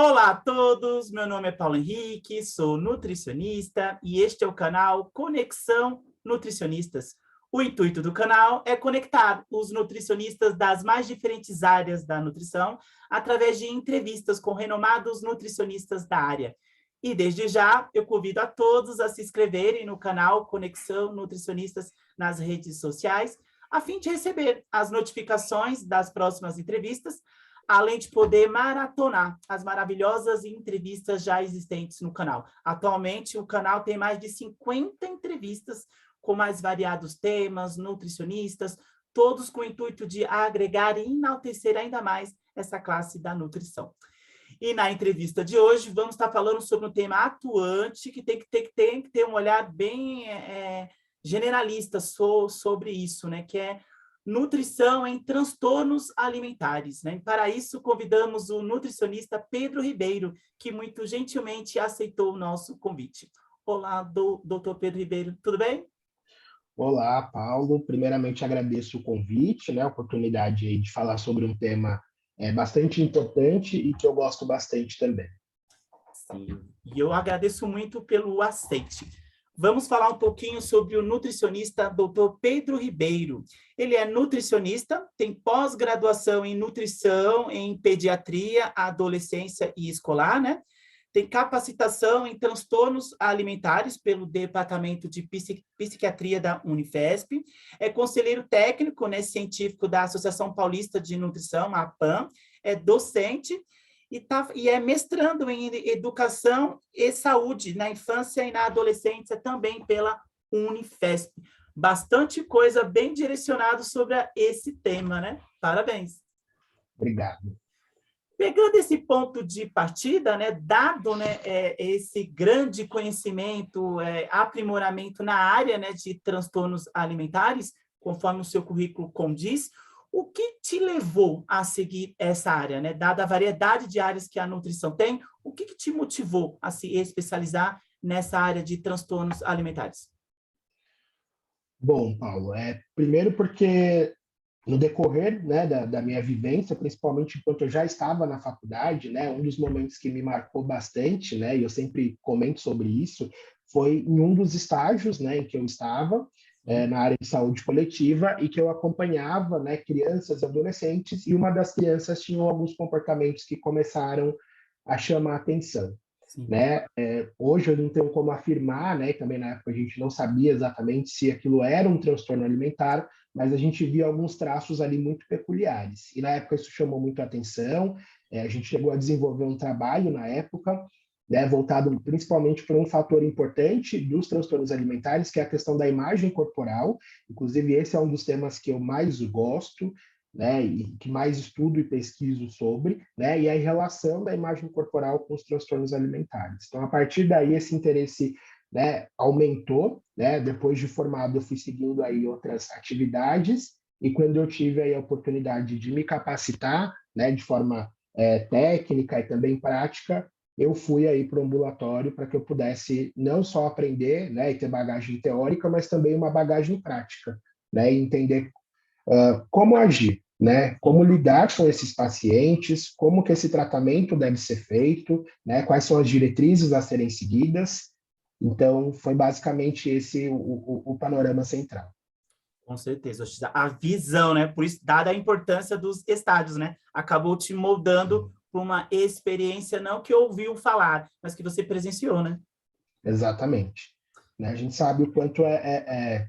Olá a todos, meu nome é Paulo Henrique, sou nutricionista e este é o canal Conexão Nutricionistas. O intuito do canal é conectar os nutricionistas das mais diferentes áreas da nutrição através de entrevistas com renomados nutricionistas da área. E desde já eu convido a todos a se inscreverem no canal Conexão Nutricionistas nas redes sociais, a fim de receber as notificações das próximas entrevistas, além de poder maratonar as maravilhosas entrevistas já existentes no canal. Atualmente, o canal tem mais de 50 entrevistas com mais variados temas, nutricionistas, todos com o intuito de agregar e enaltecer ainda mais essa classe da nutrição. E na entrevista de hoje, vamos estar falando sobre um tema atuante que tem que ter um olhar bem generalista sobre isso, né? Que é nutrição em transtornos alimentares, né? E para isso, convidamos o nutricionista Pedro Ribeiro, que muito gentilmente aceitou o nosso convite. Olá, doutor Pedro Ribeiro, tudo bem? Olá, Paulo. Primeiramente, agradeço o convite, né, a oportunidade aí de falar sobre um tema bastante importante e que eu gosto bastante também. Sim, e eu agradeço muito pelo aceite. Vamos falar um pouquinho sobre o nutricionista Dr. Pedro Ribeiro. Ele é nutricionista, tem pós-graduação em nutrição, em pediatria, adolescência e escolar, né? Tem capacitação em transtornos alimentares pelo Departamento de Psiquiatria da Unifesp, é conselheiro técnico, né, científico da Associação Paulista de Nutrição, a APAN, é docente e é mestrando em Educação e Saúde na infância e na adolescência também pela Unifesp. Bastante coisa bem direcionada sobre esse tema, né? Parabéns. Obrigado. Pegando esse ponto de partida, né, dado, né, esse grande conhecimento, aprimoramento na área, né, de transtornos alimentares, conforme o seu currículo condiz, o que te levou a seguir essa área, né? Dada a variedade de áreas que a nutrição tem, o que te motivou a se especializar nessa área de transtornos alimentares? Bom, Paulo, primeiro porque no decorrer, né, da minha vivência, principalmente enquanto eu já estava na faculdade, né, um dos momentos que me marcou bastante, né, e eu sempre comento sobre isso, foi em um dos estágios, né, em que eu estava, na área de saúde coletiva, e que eu acompanhava, né, crianças e adolescentes, e uma das crianças tinha alguns comportamentos que começaram a chamar a atenção. Sim. Né? Hoje eu não tenho como afirmar, né? Também na época a gente não sabia exatamente se aquilo era um transtorno alimentar, mas a gente via alguns traços ali muito peculiares. E na época isso chamou muito a atenção. A gente chegou a desenvolver um trabalho na época, né, voltado principalmente para um fator importante dos transtornos alimentares, que é a questão da imagem corporal. Inclusive esse é um dos temas que eu mais gosto, né, e que mais estudo e pesquiso sobre, né, e a relação da imagem corporal com os transtornos alimentares. Então, a partir daí, esse interesse, né, aumentou, né, depois de formado, eu fui seguindo aí outras atividades, e quando eu tive aí a oportunidade de me capacitar, né, de forma técnica e também prática, eu fui aí para o ambulatório para que eu pudesse não só aprender, né, e ter bagagem teórica, mas também uma bagagem prática, né, e entender como agir, né? Como lidar com esses pacientes, como que esse tratamento deve ser feito, né? Quais são as diretrizes a serem seguidas. Então, foi basicamente esse o panorama central. Com certeza. A visão, né? Por isso, dada a importância dos estádios, né? Acabou te moldando para uma experiência não que ouviu falar, mas que você presenciou, né? Exatamente. Né? A gente sabe o quanto é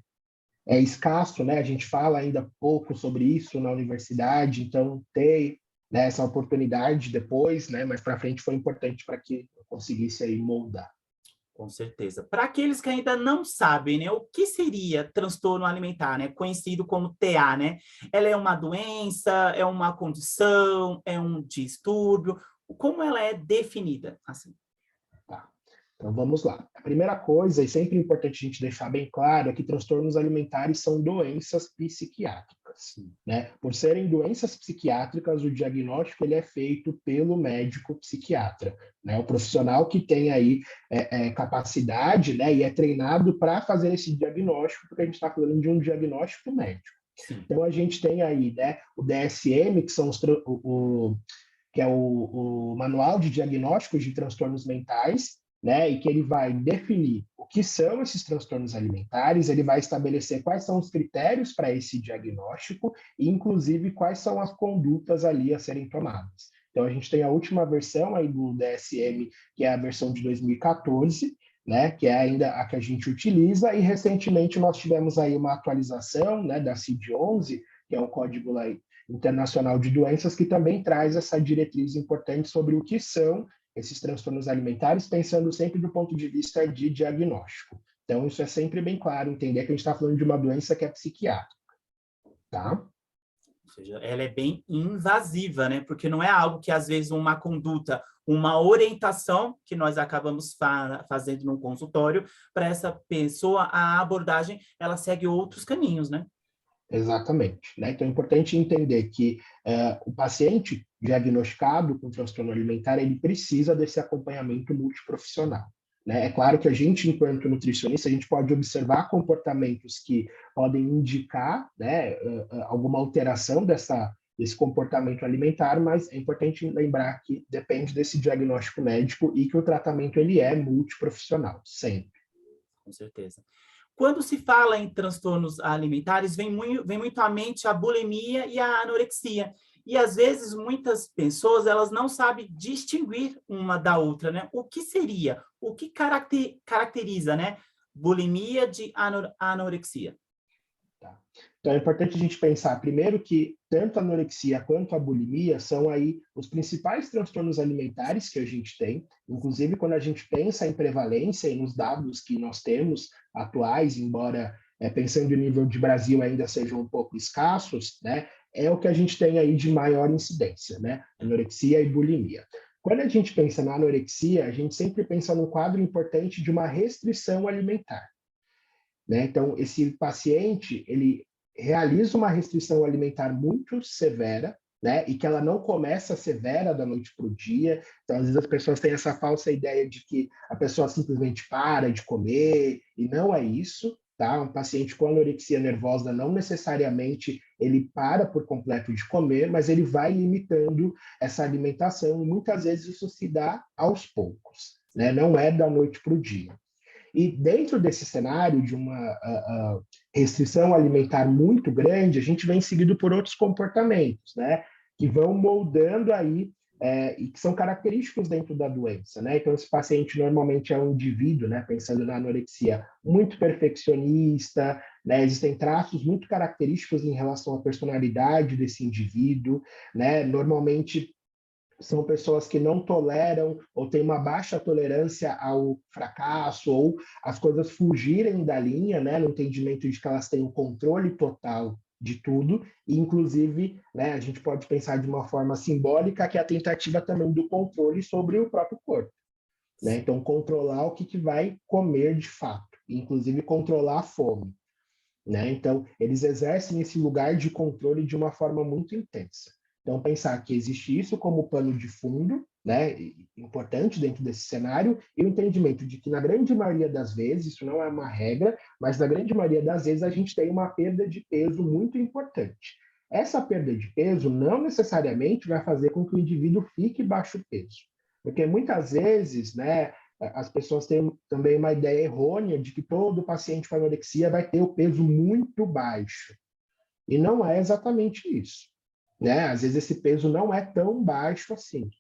escasso, né? A gente fala ainda pouco sobre isso na universidade, então ter, né, essa oportunidade depois, né, mais para frente foi importante para que eu conseguisse aí moldar. Com certeza. Para aqueles que ainda não sabem, né, o que seria transtorno alimentar, né, conhecido como TA, né? Ela é uma doença, é uma condição, é um distúrbio? Como ela é definida? Assim. Tá. Então vamos lá. A primeira coisa, e sempre é importante a gente deixar bem claro, é que transtornos alimentares são doenças psiquiátricas, né? Por serem doenças psiquiátricas, o diagnóstico ele é feito pelo médico psiquiatra, né? O profissional que tem aí capacidade, né, e é treinado para fazer esse diagnóstico, porque a gente está falando de um diagnóstico médico. Sim. Então a gente tem aí, né, o DSM, que são que é o Manual de Diagnósticos de Transtornos Mentais, né, e que ele vai definir o que são esses transtornos alimentares, ele vai estabelecer quais são os critérios para esse diagnóstico e, inclusive, quais são as condutas ali a serem tomadas. Então, a gente tem a última versão aí do DSM, que é a versão de 2014, né, que é ainda a que a gente utiliza, e recentemente nós tivemos aí uma atualização, né, da CID-11, que é o Código Internacional de Doenças, que também traz essa diretriz importante sobre o que são esses transtornos alimentares, pensando sempre do ponto de vista de diagnóstico. Então, isso é sempre bem claro, entender que a gente está falando de uma doença que é psiquiátrica, tá? Ou seja, ela é bem invasiva, né? Porque não é algo que, às vezes, uma conduta, uma orientação que nós acabamos fazendo num consultório, para essa pessoa, a abordagem, ela segue outros caminhos, né? Exatamente. Né? Então, é importante entender que o paciente diagnosticado com transtorno alimentar, ele precisa desse acompanhamento multiprofissional. Né? É claro que a gente, enquanto nutricionista, a gente pode observar comportamentos que podem indicar, né, alguma alteração desse comportamento alimentar, mas é importante lembrar que depende desse diagnóstico médico e que o tratamento ele é multiprofissional, sempre. Com certeza. Quando se fala em transtornos alimentares, vem muito à mente a bulimia e a anorexia. E, às vezes, muitas pessoas elas não sabem distinguir uma da outra, né? O que seria? O que caracteriza, né? Bulimia de anorexia? Tá? Então é importante a gente pensar primeiro que tanto a anorexia quanto a bulimia são aí os principais transtornos alimentares que a gente tem. Inclusive, quando a gente pensa em prevalência e nos dados que nós temos atuais, embora pensando em nível de Brasil ainda sejam um pouco escassos, né, é o que a gente tem aí de maior incidência, né? Anorexia e bulimia. Quando a gente pensa na anorexia, a gente sempre pensa num quadro importante de uma restrição alimentar. Né? Então, esse paciente, ele realiza uma restrição alimentar muito severa, né? E que ela não começa severa da noite para o dia. Então, às vezes as pessoas têm essa falsa ideia de que a pessoa simplesmente para de comer, e não é isso, tá? Um paciente com anorexia nervosa não necessariamente ele para por completo de comer, mas ele vai limitando essa alimentação, e muitas vezes isso se dá aos poucos, né? Não é da noite para o dia. E dentro desse cenário de uma restrição alimentar muito grande, a gente vem seguido por outros comportamentos, né? Que vão moldando aí e que são característicos dentro da doença, né? Então, esse paciente normalmente é um indivíduo, né? Pensando na anorexia, muito perfeccionista, né? Existem traços muito característicos em relação à personalidade desse indivíduo, né? Normalmente são pessoas que não toleram ou têm uma baixa tolerância ao fracasso ou as coisas fugirem da linha, né, no entendimento de que elas têm o controle total de tudo, e inclusive, né, a gente pode pensar de uma forma simbólica que é a tentativa também do controle sobre o próprio corpo, né? Então, controlar o que vai comer de fato, inclusive controlar a fome, né? Então, eles exercem esse lugar de controle de uma forma muito intensa. Então, pensar que existe isso como pano de fundo, né, importante dentro desse cenário, e o entendimento de que, na grande maioria das vezes, isso não é uma regra, mas na grande maioria das vezes a gente tem uma perda de peso muito importante. Essa perda de peso não necessariamente vai fazer com que o indivíduo fique baixo peso, porque muitas vezes, né, as pessoas têm também uma ideia errônea de que todo paciente com anorexia vai ter o peso muito baixo. E não é exatamente isso, né? Às vezes esse peso não é tão baixo assim.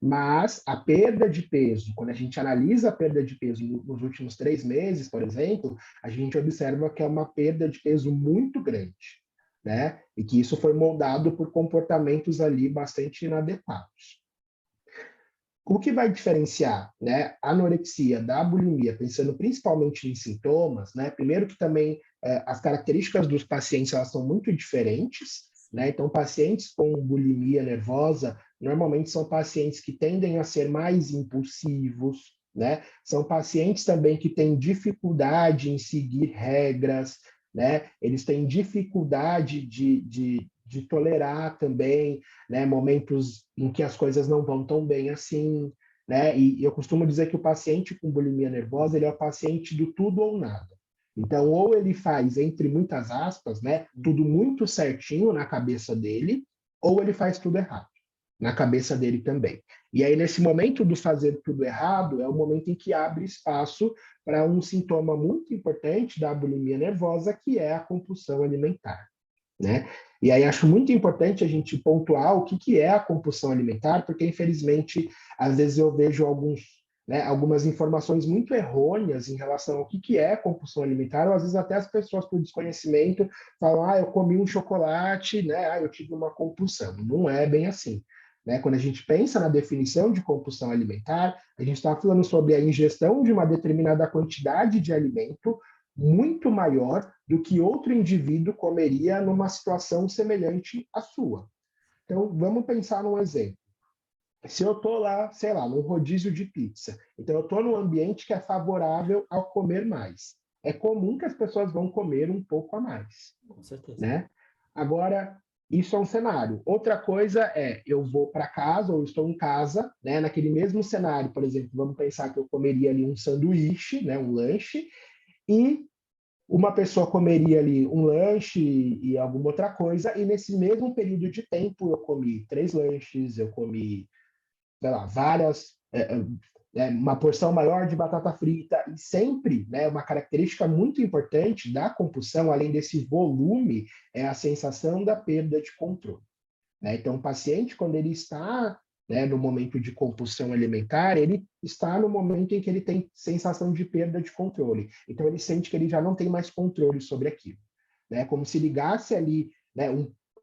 Mas a perda de peso, quando a gente analisa a perda de peso nos últimos 3 meses, por exemplo, a gente observa que é uma perda de peso muito grande, né? E que isso foi moldado por comportamentos ali bastante inadequados. O que vai diferenciar, né, a anorexia da bulimia, pensando principalmente em sintomas, né? Primeiro que também as características dos pacientes elas são muito diferentes, né? Então, pacientes com bulimia nervosa normalmente são pacientes que tendem a ser mais impulsivos, né? São pacientes também que têm dificuldade em seguir regras, né? Eles têm dificuldade de tolerar também, né, momentos em que as coisas não vão tão bem assim, né? E eu costumo dizer que o paciente com bulimia nervosa, ele é o paciente do tudo ou nada. Então, ou ele faz, entre muitas aspas, né, tudo muito certinho na cabeça dele, ou ele faz tudo errado, na cabeça dele também. E aí, nesse momento do fazer tudo errado, é o momento em que abre espaço para um sintoma muito importante da bulimia nervosa, que é a compulsão alimentar, né? E aí acho muito importante a gente pontuar o que é a compulsão alimentar, porque, infelizmente, às vezes eu vejo algumas informações muito errôneas em relação ao que é compulsão alimentar, ou às vezes até as pessoas, por desconhecimento, falam, eu comi um chocolate, né? Eu tive uma compulsão. Não é bem assim. Né? Quando a gente pensa na definição de compulsão alimentar, a gente está falando sobre a ingestão de uma determinada quantidade de alimento muito maior do que outro indivíduo comeria numa situação semelhante à sua. Então, vamos pensar num exemplo. Se eu estou lá, sei lá, num rodízio de pizza, então eu estou num ambiente que é favorável ao comer mais. É comum que as pessoas vão comer um pouco a mais. Com certeza. Né? Agora, isso é um cenário. Outra coisa é, eu vou para casa ou estou em casa, né? Naquele mesmo cenário, por exemplo, vamos pensar que eu comeria ali um sanduíche, né? Um lanche, e uma pessoa comeria ali um lanche e alguma outra coisa, e nesse mesmo período de tempo eu comi 3 lanches, eu comi, sei lá, uma porção maior de batata frita, e sempre, né, uma característica muito importante da compulsão, além desse volume, é a sensação da perda de controle. Né? Então, o paciente, quando ele está, né, no momento de compulsão alimentar, ele está no momento em que ele tem sensação de perda de controle. Então, ele sente que ele já não tem mais controle sobre aquilo. Né? Como se ligasse ali, né,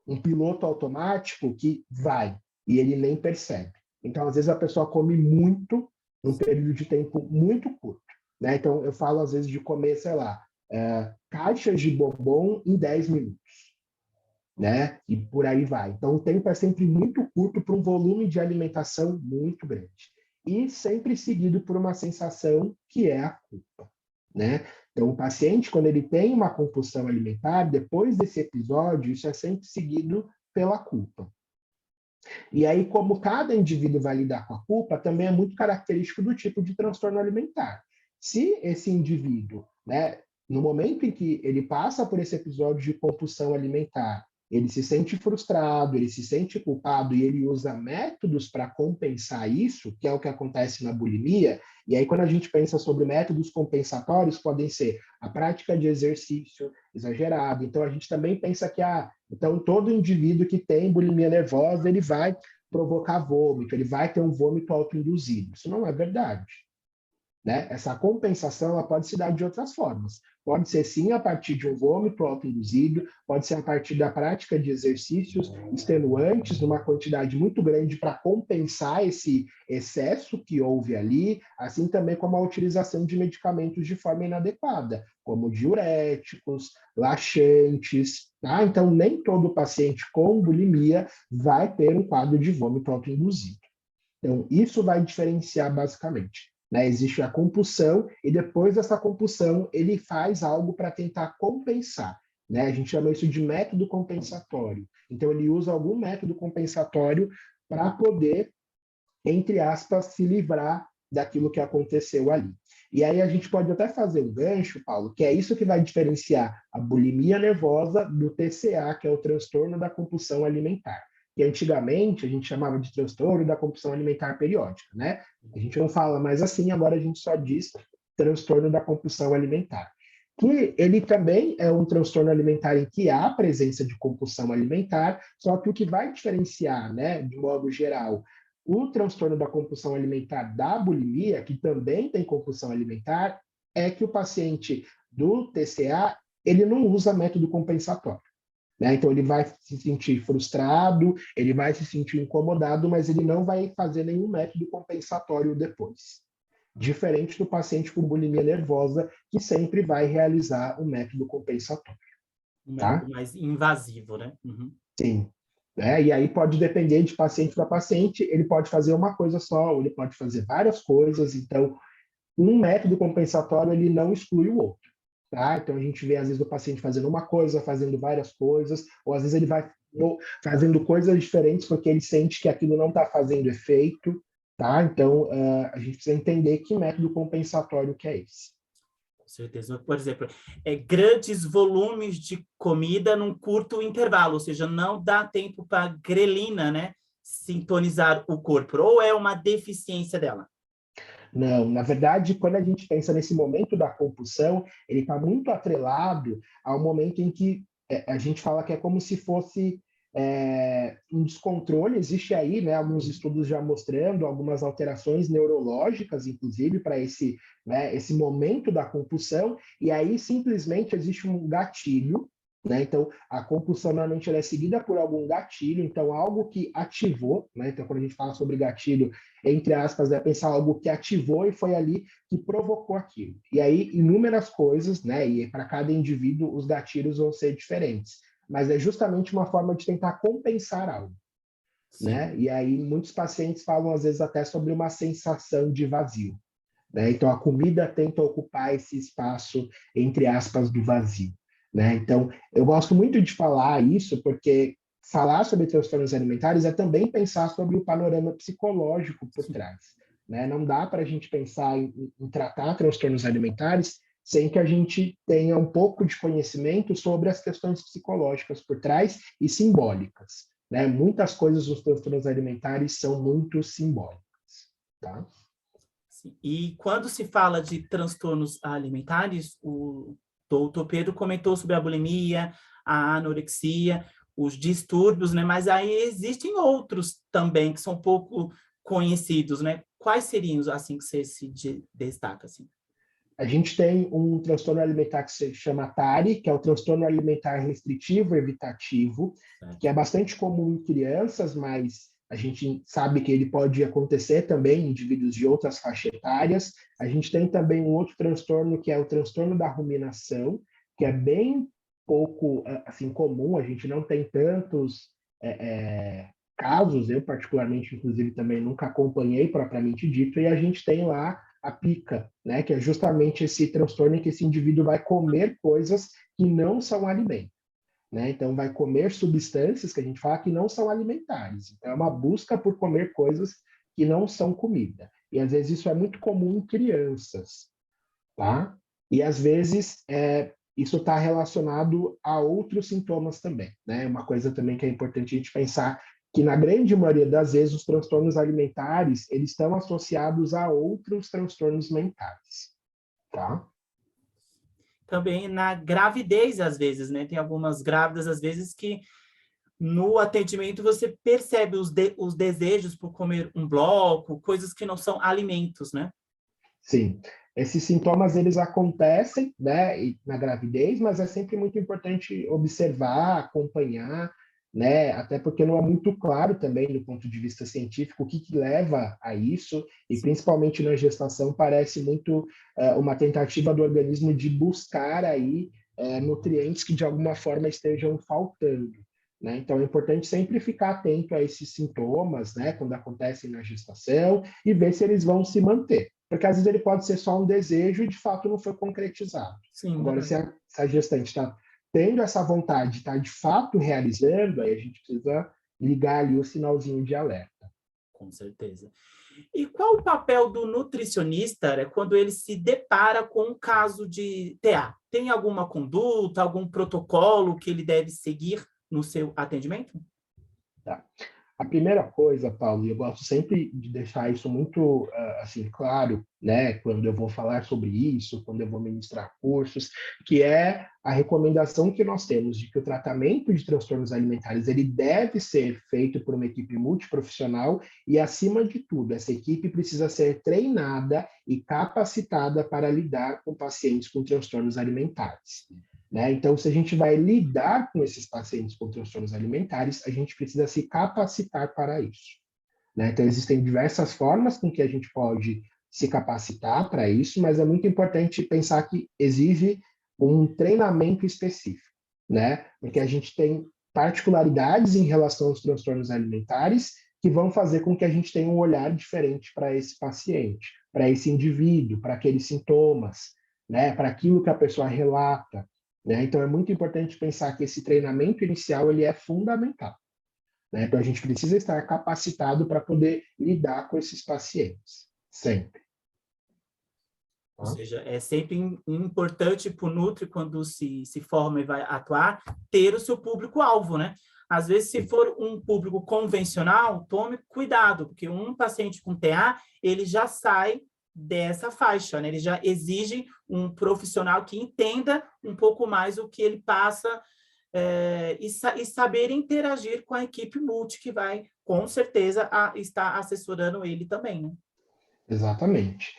um piloto automático que vai, e ele nem percebe. Então, às vezes, a pessoa come muito num período de tempo muito curto. Né? Então, eu falo, às vezes, de comer, sei lá, caixas de bombom em 10 minutos. Né? E por aí vai. Então, o tempo é sempre muito curto para um volume de alimentação muito grande. E sempre seguido por uma sensação que é a culpa. Né? Então, o paciente, quando ele tem uma compulsão alimentar, depois desse episódio, isso é sempre seguido pela culpa. E aí, como cada indivíduo vai lidar com a culpa, também é muito característico do tipo de transtorno alimentar. Se esse indivíduo, né, no momento em que ele passa por esse episódio de compulsão alimentar, ele se sente frustrado, ele se sente culpado e ele usa métodos para compensar isso, que é o que acontece na bulimia. E aí, quando a gente pensa sobre métodos compensatórios, podem ser a prática de exercício exagerado. Então, a gente também pensa que então todo indivíduo que tem bulimia nervosa, ele vai provocar vômito, ele vai ter um vômito autoinduzido. Isso não é verdade. Né? Essa compensação ela pode se dar de outras formas. Pode ser, sim, a partir de um vômito autoinduzido, pode ser a partir da prática de exercícios extenuantes, numa quantidade muito grande para compensar esse excesso que houve ali, assim também como a utilização de medicamentos de forma inadequada, como diuréticos, laxantes. Tá? Então, nem todo paciente com bulimia vai ter um quadro de vômito autoinduzido. Então, isso vai diferenciar basicamente. Né? Existe a compulsão e depois dessa compulsão ele faz algo para tentar compensar. Né? A gente chama isso de método compensatório. Então ele usa algum método compensatório para poder, entre aspas, se livrar daquilo que aconteceu ali. E aí a gente pode até fazer um gancho, Paulo, que é isso que vai diferenciar a bulimia nervosa do TCA, que é o transtorno da compulsão alimentar. Que antigamente a gente chamava de transtorno da compulsão alimentar periódica, né? A gente não fala mais assim, agora a gente só diz transtorno da compulsão alimentar. Que ele também é um transtorno alimentar em que há presença de compulsão alimentar, só que o que vai diferenciar, né, de modo geral, o transtorno da compulsão alimentar da bulimia, que também tem compulsão alimentar, é que o paciente do TCA, ele não usa método compensatório. Né? Então, ele vai se sentir frustrado, ele vai se sentir incomodado, mas ele não vai fazer nenhum método compensatório depois. Diferente do paciente com bulimia nervosa, que sempre vai realizar o método compensatório. Um Tá? método mais invasivo, né? Uhum. Sim. E aí pode depender de paciente para paciente, ele pode fazer uma coisa só, ou ele pode fazer várias coisas. Então, um método compensatório, ele não exclui o outro. Tá? Então, a gente vê, às vezes, o paciente fazendo uma coisa, fazendo várias coisas, ou às vezes ele vai fazendo coisas diferentes porque ele sente que aquilo não está fazendo efeito. Tá? Então, a gente precisa entender que método compensatório que é esse. Com certeza. Por exemplo, grandes volumes de comida num curto intervalo, ou seja, não dá tempo para grelina, né, sintonizar o corpo, ou é uma deficiência dela? Não, na verdade, quando a gente pensa nesse momento da compulsão, ele está muito atrelado ao momento em que a gente fala que é como se fosse um descontrole. Existe aí, né, alguns estudos já mostrando algumas alterações neurológicas, inclusive, para esse, né, esse momento da compulsão, e aí simplesmente existe um gatilho, né? Então, a compulsão normalmente ela é seguida por algum gatilho, então algo que ativou, né? Então, quando a gente fala sobre gatilho, entre aspas, é pensar algo que ativou e foi ali que provocou aquilo. E aí, inúmeras coisas, né? E para cada indivíduo, os gatilhos vão ser diferentes. Mas é justamente uma forma de tentar compensar algo, né? E aí, muitos pacientes falam, às vezes, até sobre uma sensação de vazio, né? Então, a comida tenta ocupar esse espaço, entre aspas, do vazio, né? Então, eu gosto muito de falar isso, porque falar sobre transtornos alimentares é também pensar sobre o panorama psicológico por trás, né? Não dá para a gente pensar em tratar transtornos alimentares sem que a gente tenha um pouco de conhecimento sobre as questões psicológicas por trás e simbólicas, né? Muitas coisas dos transtornos alimentares são muito simbólicas, tá? E quando se fala de transtornos alimentares, o doutor Pedro comentou sobre a bulimia, a anorexia, os distúrbios, né? Mas aí existem outros também que são pouco conhecidos, né? Quais seriam, assim, que você se destaca, assim? A gente tem um transtorno alimentar que se chama TARI, que é o transtorno alimentar restritivo evitativo, que é bastante comum em crianças, mas a gente sabe que ele pode acontecer também em indivíduos de outras faixas etárias. A gente tem também um outro transtorno, que é o transtorno da ruminação, que é bem pouco assim comum, a gente não tem tantos casos, eu particularmente, inclusive, também nunca acompanhei propriamente dito, e a gente tem lá a pica, né, que é justamente esse transtorno em que esse indivíduo vai comer coisas que não são alimento, né? Então vai comer substâncias que a gente fala que não são alimentares. Então é uma busca por comer coisas que não são comida. E às vezes isso é muito comum em crianças, tá? E às vezes isso está relacionado a outros sintomas também, né? Uma coisa também que é importante a gente pensar que na grande maioria das vezes os transtornos alimentares eles estão associados a outros transtornos mentais, tá? Também na gravidez, às vezes, né? Tem algumas grávidas, às vezes, que no atendimento você percebe os desejos por comer um bloco, coisas que não são alimentos, né? Sim, esses sintomas eles acontecem, né, na gravidez, mas é sempre muito importante observar, acompanhar, né, até porque não é muito claro também do ponto de vista científico o que leva a isso, e principalmente na gestação parece muito uma tentativa do organismo de buscar aí nutrientes que de alguma forma estejam faltando. Né? Então, é importante sempre ficar atento a esses sintomas, né, quando acontecem na gestação, e ver se eles vão se manter. Porque às vezes ele pode ser só um desejo e de fato não foi concretizado. Sim, Agora, verdade. se a gestante está tendo essa vontade de estar de fato realizando, aí a gente precisa ligar ali o sinalzinho de alerta. Com certeza. E qual o papel do nutricionista, né, quando ele se depara com um caso de TA? Tem alguma conduta, algum protocolo que ele deve seguir no seu atendimento? Tá? A primeira coisa, Paulo, e eu gosto sempre de deixar isso muito assim claro, né, quando eu vou falar sobre isso, quando eu vou ministrar cursos, que é a recomendação que nós temos de que o tratamento de transtornos alimentares ele deve ser feito por uma equipe multiprofissional e, acima de tudo, essa equipe precisa ser treinada e capacitada para lidar com pacientes com transtornos alimentares. Né? Então, se a gente vai lidar com esses pacientes com transtornos alimentares, a gente precisa se capacitar para isso. Né? Então, existem diversas formas com que a gente pode se capacitar para isso, mas é muito importante pensar que exige um treinamento específico, né? Porque a gente tem particularidades em relação aos transtornos alimentares que vão fazer com que a gente tenha um olhar diferente para esse paciente, para esse indivíduo, para aqueles sintomas, né? Para aquilo que a pessoa relata. Né? Então, é muito importante pensar que esse treinamento inicial ele é fundamental. Né? Então, a gente precisa estar capacitado para poder lidar com esses pacientes, sempre. Ou seja, é sempre importante para o Nutri, quando se forma e vai atuar, ter o seu público-alvo, né? Às vezes, se for um público convencional, tome cuidado, porque um paciente com TA, ele já sai dessa faixa, né? Ele já exige um profissional que entenda um pouco mais o que ele passa e saber interagir com a equipe multi, que vai, com certeza, estar assessorando ele também, né? Exatamente.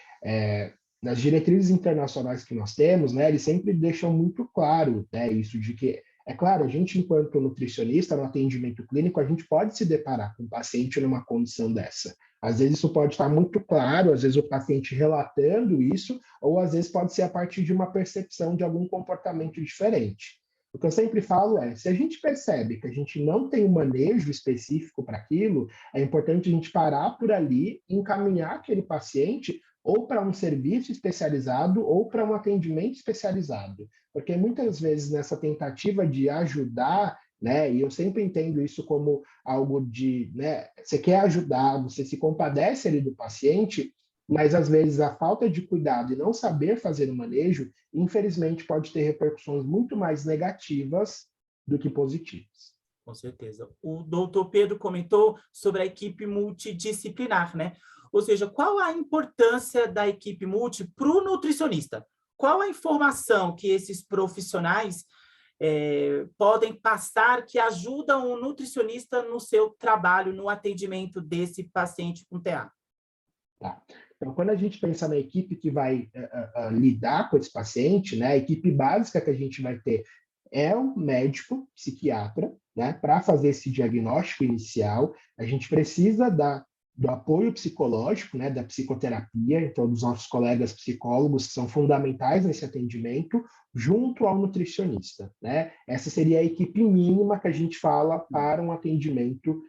Nas diretrizes internacionais que nós temos, né, eles sempre deixam muito claro, né, isso de que, é claro, a gente, enquanto nutricionista, no atendimento clínico, a gente pode se deparar com um paciente numa condição dessa. Às vezes isso pode estar muito claro, às vezes o paciente relatando isso, ou às vezes pode ser a partir de uma percepção de algum comportamento diferente. O que eu sempre falo é, se a gente percebe que a gente não tem um manejo específico para aquilo, é importante a gente parar por ali e encaminhar aquele paciente ou para um serviço especializado ou para um atendimento especializado. Porque muitas vezes nessa tentativa de ajudar, né, e eu sempre entendo isso como algo de, né, você quer ajudar, você se compadece ali do paciente, mas às vezes a falta de cuidado e não saber fazer o manejo, infelizmente pode ter repercussões muito mais negativas do que positivas. Com certeza. O doutor Pedro comentou sobre a equipe multidisciplinar, né? Ou seja, qual a importância da equipe multi para o nutricionista? Qual a informação que esses profissionais podem passar que ajudam o nutricionista no seu trabalho, no atendimento desse paciente com TA? Tá. Então, quando a gente pensa na equipe que vai lidar com esse paciente, né, a equipe básica que a gente vai ter é o médico, psiquiatra, né, para fazer esse diagnóstico inicial. A gente precisa do apoio psicológico, né, da psicoterapia, então dos nossos colegas psicólogos que são fundamentais nesse atendimento, junto ao nutricionista, né? Essa seria a equipe mínima que a gente fala para um atendimento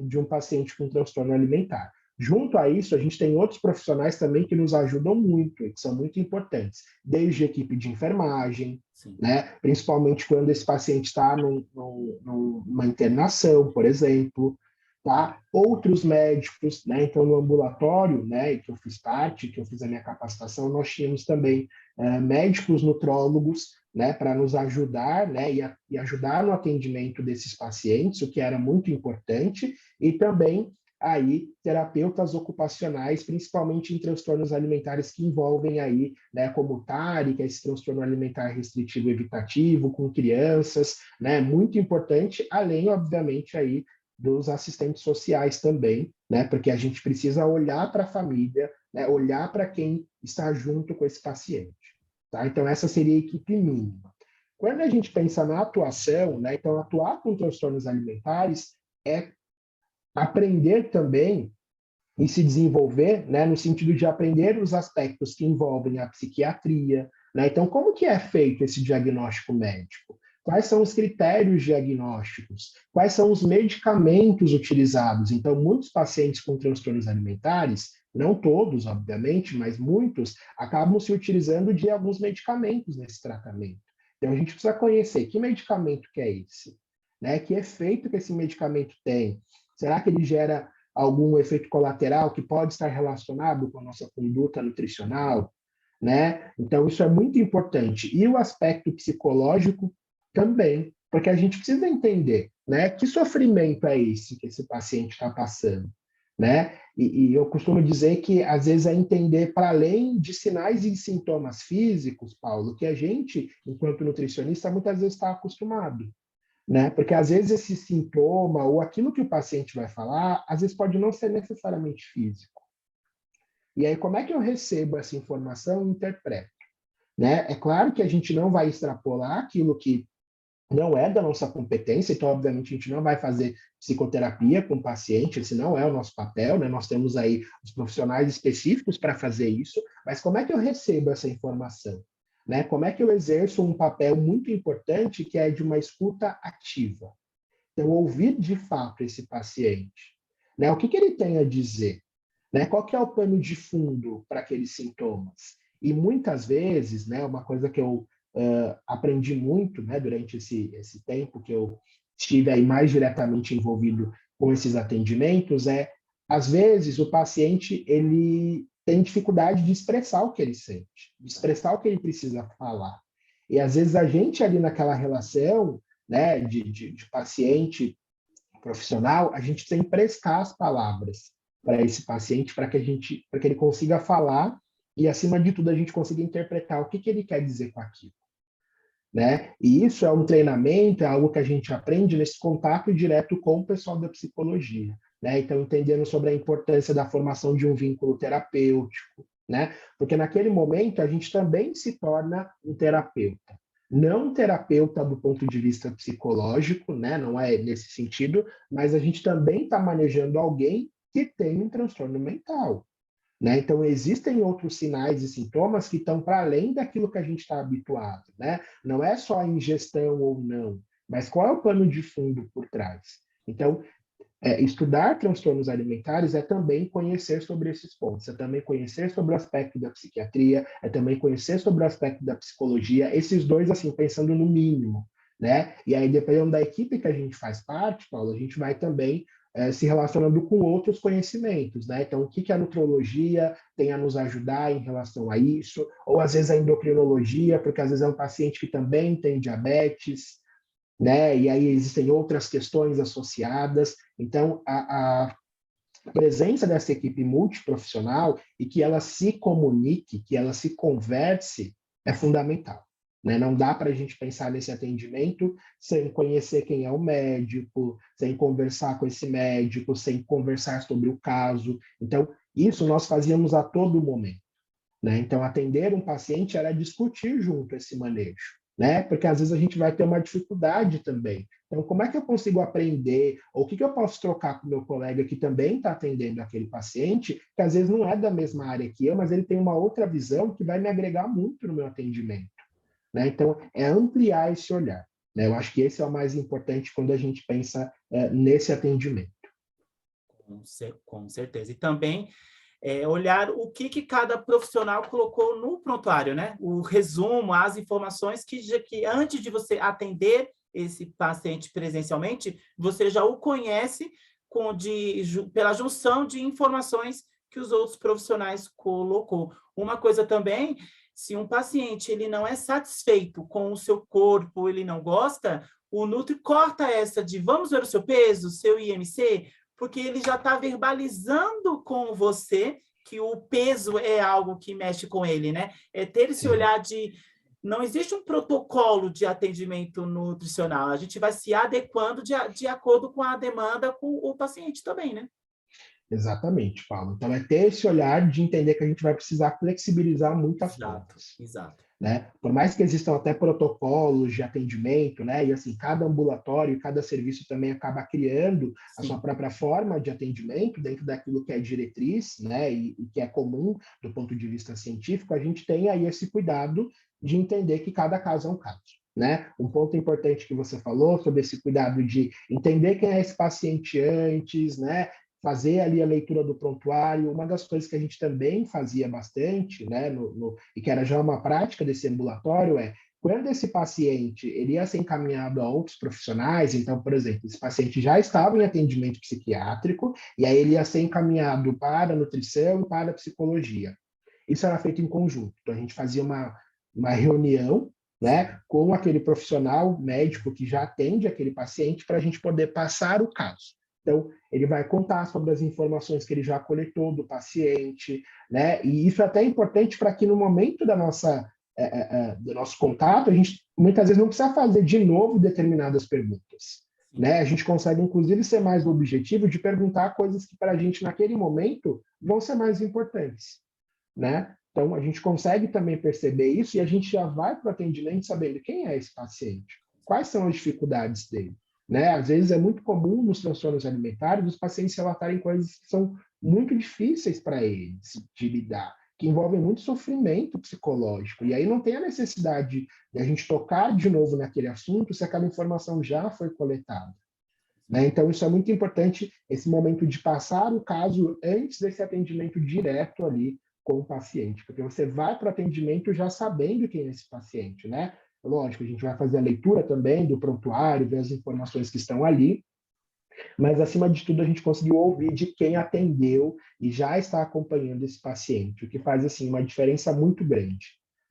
de um paciente com transtorno alimentar. Junto a isso, a gente tem outros profissionais também que nos ajudam muito e que são muito importantes, desde a equipe de enfermagem, né? Principalmente quando esse paciente está numa internação, por exemplo, tá? Outros médicos, né? Então, no ambulatório, né, que eu fiz parte, que eu fiz a minha capacitação, nós tínhamos também médicos nutrólogos, né, para nos ajudar, né, e ajudar no atendimento desses pacientes, o que era muito importante, e também aí terapeutas ocupacionais, principalmente em transtornos alimentares que envolvem aí, né, como TARI, que é esse transtorno alimentar restritivo evitativo, com crianças, né, muito importante, além, obviamente, aí dos assistentes sociais também, né, porque a gente precisa olhar para a família, né, olhar para quem está junto com esse paciente, tá? Então, essa seria a equipe mínima. Quando a gente pensa na atuação, né, então, atuar com transtornos alimentares é aprender também e se desenvolver, né, no sentido de aprender os aspectos que envolvem a psiquiatria, né? Então, como que é feito esse diagnóstico médico? Quais são os critérios diagnósticos? Quais são os medicamentos utilizados? Então, muitos pacientes com transtornos alimentares, não todos, obviamente, mas muitos, acabam se utilizando de alguns medicamentos nesse tratamento. Então, a gente precisa conhecer que medicamento que é esse, né? Que efeito que esse medicamento tem? Será que ele gera algum efeito colateral que pode estar relacionado com a nossa conduta nutricional, né? Então, isso é muito importante. E o aspecto psicológico também, porque a gente precisa entender, né? Que sofrimento é esse que esse paciente está passando, né? E eu costumo dizer que, às vezes, é entender, para além de sinais e sintomas físicos, Paulo, que a gente, enquanto nutricionista, muitas vezes está acostumado, né? Porque às vezes esse sintoma ou aquilo que o paciente vai falar, às vezes pode não ser necessariamente físico. E aí, como é que eu recebo essa informação e interpreto? Né? É claro que a gente não vai extrapolar aquilo que não é da nossa competência, então, obviamente, a gente não vai fazer psicoterapia com o paciente, esse não é o nosso papel, né? Nós temos aí os profissionais específicos para fazer isso, mas como é que eu recebo essa informação? Né? Como é que eu exerço um papel muito importante que é de uma escuta ativa? Então, ouvir de fato esse paciente, né? O que ele tem a dizer? Né? Qual que é o pano de fundo para aqueles sintomas? E muitas vezes, né, uma coisa que eu aprendi muito, né, durante esse tempo que eu estive aí mais diretamente envolvido com esses atendimentos, às vezes o paciente ele tem dificuldade de expressar o que ele sente, de expressar o que ele precisa falar. E às vezes a gente ali naquela relação, né, de paciente profissional, a gente tem que emprestar as palavras para esse paciente, para que ele consiga falar e, acima de tudo, a gente consiga interpretar o que ele quer dizer com aquilo. Né? E isso é um treinamento, é algo que a gente aprende nesse contato direto com o pessoal da psicologia. Né? Então, entendendo sobre a importância da formação de um vínculo terapêutico, né? Porque naquele momento a gente também se torna um terapeuta. Não um terapeuta do ponto de vista psicológico, né? Não é nesse sentido, mas a gente também está manejando alguém que tem um transtorno mental. Né? Então, existem outros sinais e sintomas que estão para além daquilo que a gente está habituado. Né? Não é só a ingestão ou não, mas qual é o pano de fundo por trás. Então, estudar transtornos alimentares é também conhecer sobre esses pontos, é também conhecer sobre o aspecto da psiquiatria, é também conhecer sobre o aspecto da psicologia, esses dois, assim, pensando no mínimo. Né? E aí, dependendo da equipe que a gente faz parte, Paulo, a gente vai também se relacionando com outros conhecimentos, né? Então, o que a nutrologia tem a nos ajudar em relação a isso? Ou, às vezes, a endocrinologia, porque, às vezes, é um paciente que também tem diabetes, né? E aí existem outras questões associadas. Então, a presença dessa equipe multiprofissional e que ela se comunique, que ela se converse, é fundamental. Né? Não dá para a gente pensar nesse atendimento sem conhecer quem é o médico, sem conversar com esse médico, sem conversar sobre o caso. Então, isso nós fazíamos a todo momento. Né? Então, atender um paciente era discutir junto esse manejo. Né? Porque às vezes a gente vai ter uma dificuldade também. Então, como é que eu consigo aprender? Ou o que eu posso trocar com o meu colega que também está atendendo aquele paciente, que às vezes não é da mesma área que eu, mas ele tem uma outra visão que vai me agregar muito no meu atendimento. Né? Então, é ampliar esse olhar. Né? Eu acho que esse é o mais importante quando a gente pensa nesse atendimento. Com certeza. E também olhar o que cada profissional colocou no prontuário, né? O resumo, as informações que antes de você atender esse paciente presencialmente, você já o conhece pela junção de informações que os outros profissionais colocou. Uma coisa também, se um paciente ele não é satisfeito com o seu corpo, ele não gosta, o Nutri corta essa de vamos ver o seu peso, seu IMC, porque ele já está verbalizando com você que o peso é algo que mexe com ele, né? É ter esse olhar de... Não existe um protocolo de atendimento nutricional, a gente vai se adequando de acordo com a demanda com o paciente também, né? Exatamente, Paulo. Então, é ter esse olhar de entender que a gente vai precisar flexibilizar muitas coisas. Exato. Né? Por mais que existam até protocolos de atendimento, né? E assim, cada ambulatório, cada serviço também acaba criando a sua própria forma de atendimento dentro daquilo que é diretriz, né? E que é comum do ponto de vista científico, a gente tem aí esse cuidado de entender que cada caso é um caso. Né? Um ponto importante que você falou sobre esse cuidado de entender quem é esse paciente antes, né? Fazer ali a leitura do prontuário. Uma das coisas que a gente também fazia bastante, né, e que era já uma prática desse ambulatório, é quando esse paciente ele ia ser encaminhado a outros profissionais, então, por exemplo, esse paciente já estava em atendimento psiquiátrico, e aí ele ia ser encaminhado para a nutrição e para a psicologia. Isso era feito em conjunto. Então, a gente fazia uma reunião, né, com aquele profissional médico que já atende aquele paciente para a gente poder passar o caso. Então, ele vai contar sobre as informações que ele já coletou do paciente, né? E isso é até importante para que no momento do nosso contato, a gente muitas vezes não precisa fazer de novo determinadas perguntas. Né? A gente consegue, inclusive, ser mais objetivo de perguntar coisas que para a gente, naquele momento, vão ser mais importantes. Né? Então, a gente consegue também perceber isso e a gente já vai para o atendimento sabendo quem é esse paciente, quais são as dificuldades dele. Né? Às vezes é muito comum nos transtornos alimentares os pacientes relatarem coisas que são muito difíceis para eles de lidar, que envolvem muito sofrimento psicológico. E aí não tem a necessidade de a gente tocar de novo naquele assunto se aquela informação já foi coletada. Né? Então, isso é muito importante, esse momento de passar o caso antes desse atendimento direto ali com o paciente, porque você vai para o atendimento já sabendo quem é esse paciente, né? Lógico, a gente vai fazer a leitura também do prontuário, ver as informações que estão ali, Mas, acima de tudo, a gente conseguiu ouvir de quem atendeu e já está acompanhando esse paciente, o que faz, assim, uma diferença muito grande,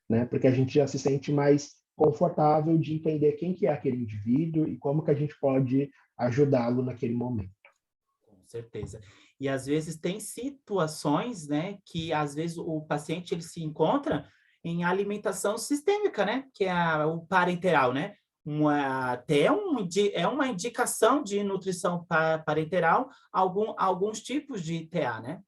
né? Porque a gente já se sente mais confortável de entender quem que é aquele indivíduo e como que a gente pode ajudá-lo naquele momento. Com certeza. E às vezes tem situações, né, que às vezes o paciente ele se encontra em alimentação sistêmica, né, que é o parenteral, né? É uma indicação de nutrição parenteral, alguns tipos de TA, né?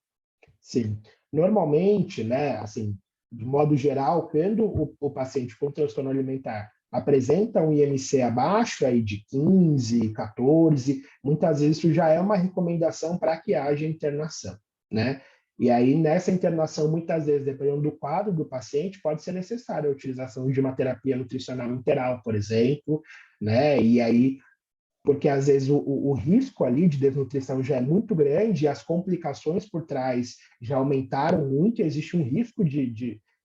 Sim. Normalmente, né, assim, de modo geral, quando o paciente com transtorno alimentar apresenta um IMC abaixo aí de 15, 14, muitas vezes isso já é uma recomendação para que haja internação, né? E aí, nessa internação, muitas vezes, dependendo do quadro do paciente, pode ser necessária a utilização de uma terapia nutricional interal, por exemplo, né? E aí porque às vezes o risco ali de desnutrição já é muito grande e as complicações por trás já aumentaram muito, e existe um risco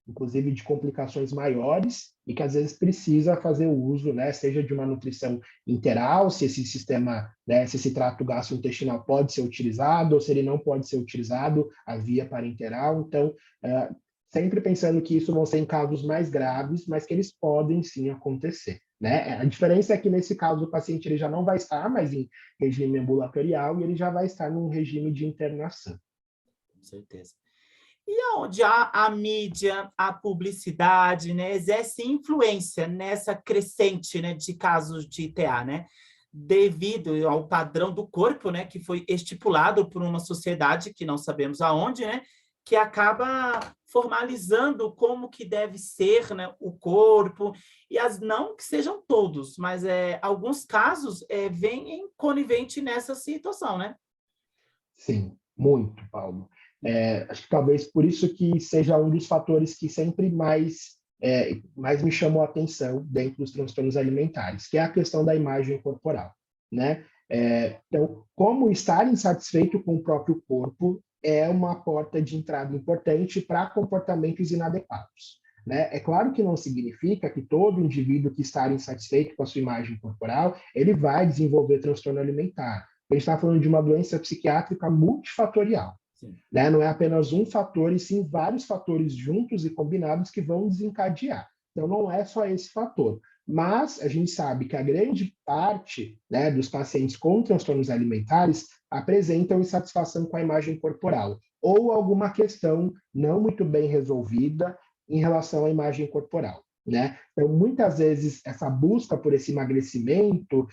inclusive, de complicações maiores, e que às vezes precisa fazer o uso, né, seja de uma nutrição interal, se esse sistema, né, se esse trato gastrointestinal pode ser utilizado, ou se ele não pode ser utilizado, a via parenteral. Então, sempre pensando que isso vão ser em casos mais graves, mas que eles podem sim acontecer. Né? A diferença é que, nesse caso, o paciente ele já não vai estar mais em regime ambulatorial e ele já vai estar num regime de internação. Com certeza. E onde a mídia, a publicidade, né, exerce influência nessa crescente, né, de casos de ITA, né? Devido ao padrão do corpo, né, que foi estipulado por uma sociedade que não sabemos aonde, né, que acaba formalizando como que deve ser, né, o corpo, e não que sejam todos, mas alguns casos vêm em conivente nessa situação, né? Sim, muito, Paulo. Acho que talvez por isso que seja um dos fatores que sempre mais me chamou a atenção dentro dos transtornos alimentares, que é a questão da imagem corporal, né? Então, como estar insatisfeito com o próprio corpo é uma porta de entrada importante para comportamentos inadequados. Né? É claro que não significa que todo indivíduo que está insatisfeito com a sua imagem corporal, ele vai desenvolver transtorno alimentar. A gente está falando de uma doença psiquiátrica multifatorial. Né? Não é apenas um fator, e sim vários fatores juntos e combinados que vão desencadear. Então, não é só esse fator. Mas a gente sabe que a grande parte, né, dos pacientes com transtornos alimentares apresentam insatisfação com a imagem corporal ou alguma questão não muito bem resolvida em relação à imagem corporal. Né? Então, muitas vezes, essa busca por esse emagrecimento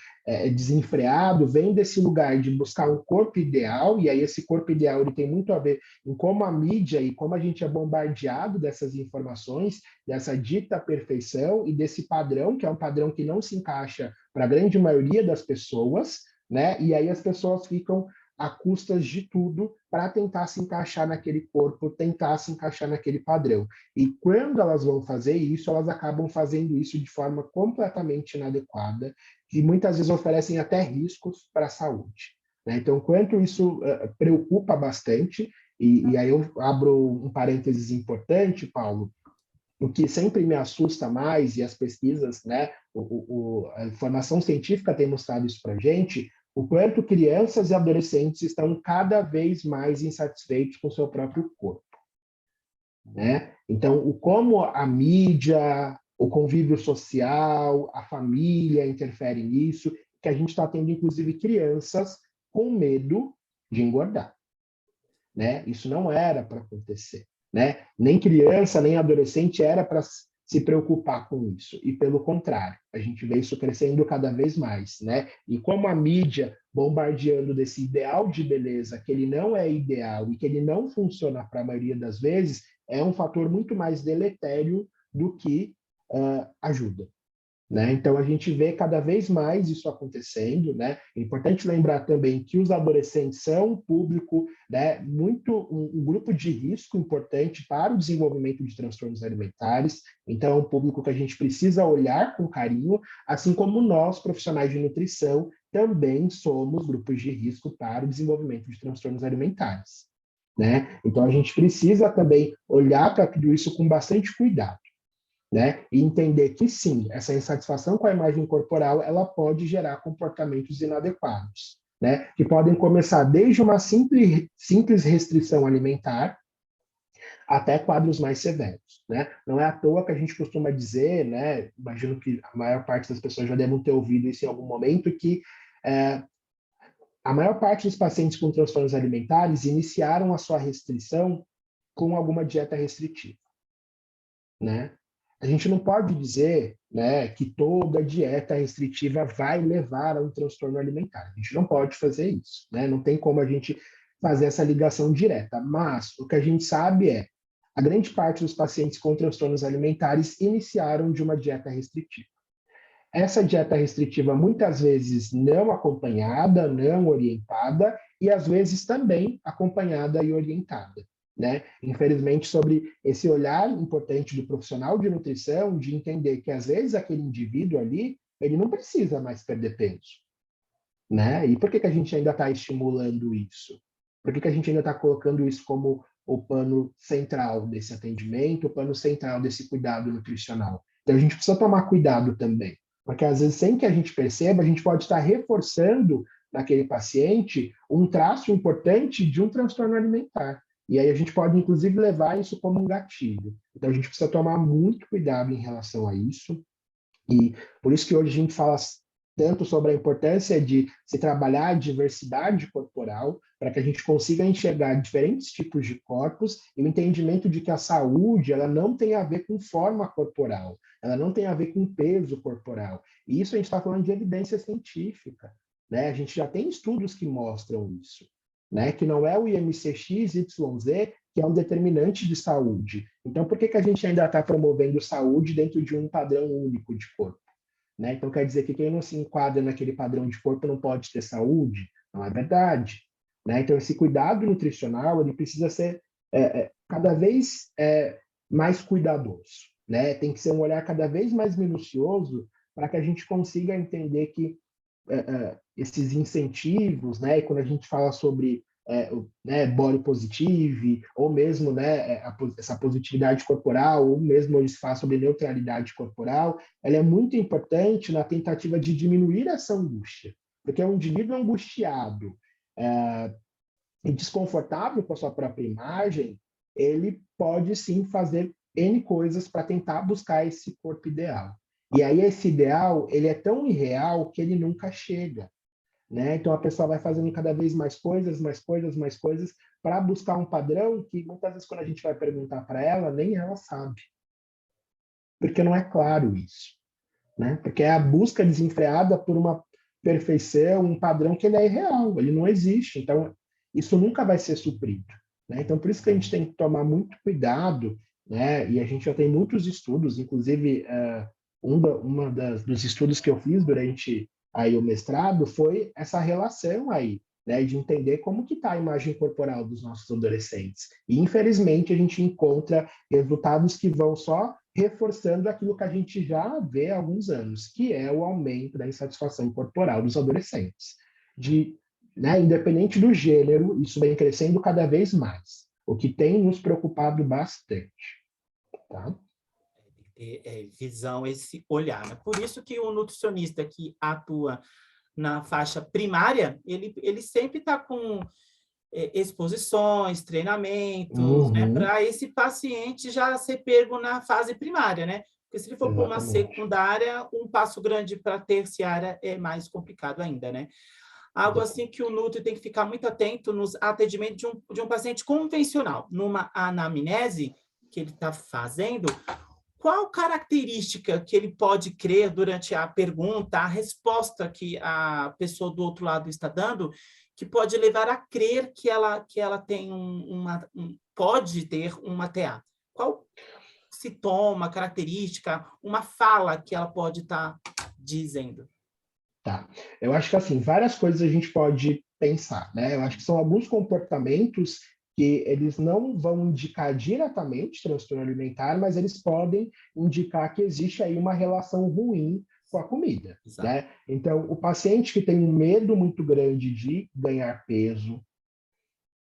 desenfreado vem desse lugar de buscar um corpo ideal, e aí esse corpo ideal ele tem muito a ver em como a mídia e como a gente é bombardeado dessas informações, dessa dita perfeição e desse padrão, que é um padrão que não se encaixa para a grande maioria das pessoas, né? E aí as pessoas ficam a custas de tudo para tentar se encaixar naquele corpo, tentar se encaixar naquele padrão. E quando elas vão fazer isso, elas acabam fazendo isso de forma completamente inadequada e muitas vezes oferecem até riscos para a saúde. Né? Então, quanto isso preocupa bastante, e aí eu abro um parênteses importante, Paulo, o que sempre me assusta mais, e as pesquisas, né, a informação científica tem mostrado isso para a gente, o quanto crianças e adolescentes estão cada vez mais insatisfeitos com o seu próprio corpo. Né? Então, como a mídia, o convívio social, a família interferem nisso, que a gente está tendo, inclusive, crianças com medo de engordar. Né? Isso não era para acontecer. Né? Nem criança, nem adolescente era para se preocupar com isso. E, pelo contrário, a gente vê isso crescendo cada vez mais. Né? E como a mídia bombardeando desse ideal de beleza, que ele não é ideal e que ele não funciona para a maioria das vezes, é um fator muito mais deletério do que ajuda. Né? Então, a gente vê cada vez mais isso acontecendo. Né? É importante lembrar também que os adolescentes são um público, né, um grupo de risco importante para o desenvolvimento de transtornos alimentares. Então, é um público que a gente precisa olhar com carinho, assim como nós, profissionais de nutrição, também somos grupos de risco para o desenvolvimento de transtornos alimentares. Né? Então, a gente precisa também olhar para tudo isso com bastante cuidado. Né? E entender que, sim, essa insatisfação com a imagem corporal ela pode gerar comportamentos inadequados. né? Que podem começar desde uma simples restrição alimentar até quadros mais severos, né? Não é à toa que a gente costuma dizer, né? Imagino que a maior parte das pessoas já devem ter ouvido isso em algum momento, que a maior parte dos pacientes com transtornos alimentares iniciaram a sua restrição com alguma dieta restritiva, né? A gente não pode dizer, né, que toda dieta restritiva vai levar a um transtorno alimentar. A gente não pode fazer isso, né? Não tem como a gente fazer essa ligação direta. Mas o que a gente sabe é a grande parte dos pacientes com transtornos alimentares iniciaram de uma dieta restritiva. Essa dieta restritiva muitas vezes não acompanhada, não orientada e às vezes também acompanhada e orientada, né? Infelizmente, sobre esse olhar importante do profissional de nutrição, de entender que às vezes aquele indivíduo ali, ele não precisa mais perder peso, né? E por que a gente ainda está estimulando isso? Por que a gente ainda está colocando isso como o pano central desse atendimento, o pano central desse cuidado nutricional? Então a gente precisa tomar cuidado também, porque às vezes sem que a gente perceba, a gente pode estar reforçando naquele paciente um traço importante de um transtorno alimentar. E aí a gente pode, inclusive, levar isso como um gatilho. Então, a gente precisa tomar muito cuidado em relação a isso. E por isso que hoje a gente fala tanto sobre a importância de se trabalhar a diversidade corporal, para que a gente consiga enxergar diferentes tipos de corpos e o entendimento de que a saúde ela não tem a ver com forma corporal, ela não tem a ver com peso corporal. E isso a gente está falando de evidência científica, né? A gente já tem estudos que mostram isso, né? Que não é o IMC-XYZ que é um determinante de saúde. Então, por que a gente ainda está promovendo saúde dentro de um padrão único de corpo? Né? Então, quer dizer que quem não se enquadra naquele padrão de corpo não pode ter saúde? Não é verdade. Né? Então, esse cuidado nutricional ele precisa ser cada vez mais cuidadoso. Né? Tem que ser um olhar cada vez mais minucioso para que a gente consiga entender que esses incentivos, né? E quando a gente fala sobre body positive, ou mesmo essa positividade corporal, ou mesmo eles falam sobre neutralidade corporal, ela é muito importante na tentativa de diminuir essa angústia, porque um indivíduo angustiado e desconfortável com a sua própria imagem, ele pode sim fazer N coisas para tentar buscar esse corpo ideal. E aí esse ideal, ele é tão irreal que ele nunca chega. Né? Então a pessoa vai fazendo cada vez mais coisas para buscar um padrão que muitas vezes quando a gente vai perguntar para ela, nem ela sabe. Porque não é claro isso. Né? Porque é a busca desenfreada por uma perfeição, um padrão que ele é irreal, ele não existe. Então isso nunca vai ser suprido. Né? Então por isso que a gente tem que tomar muito cuidado, né? E a gente já tem muitos estudos, inclusive dos estudos que eu fiz durante aí o mestrado foi essa relação aí, né, de entender como que está a imagem corporal dos nossos adolescentes. E, infelizmente, a gente encontra resultados que vão só reforçando aquilo que a gente já vê há alguns anos, que é o aumento da insatisfação corporal dos adolescentes. Independente do gênero, isso vem crescendo cada vez mais, o que tem nos preocupado bastante. Tá? Visão, esse olhar. Né? Por isso que o nutricionista que atua na faixa primária, ele sempre está com exposições, treinamentos, né? Para esse paciente já ser pego na fase primária, né? Porque se ele for para uma secundária, um passo grande para a terciária é mais complicado ainda, né? Algo assim que o Nutri tem que ficar muito atento nos atendimentos de um paciente convencional, numa anamnese que ele está fazendo. Qual característica que ele pode crer durante a pergunta, a resposta que a pessoa do outro lado está dando, que pode levar a crer que ela tem pode ter uma TA? Qual sintoma, característica, uma fala que ela pode estar dizendo? Tá. Eu acho que assim, várias coisas a gente pode pensar, né? Eu acho que são alguns comportamentos que eles não vão indicar diretamente transtorno alimentar, mas eles podem indicar que existe aí uma relação ruim com a comida, né? Então, o paciente que tem um medo muito grande de ganhar peso,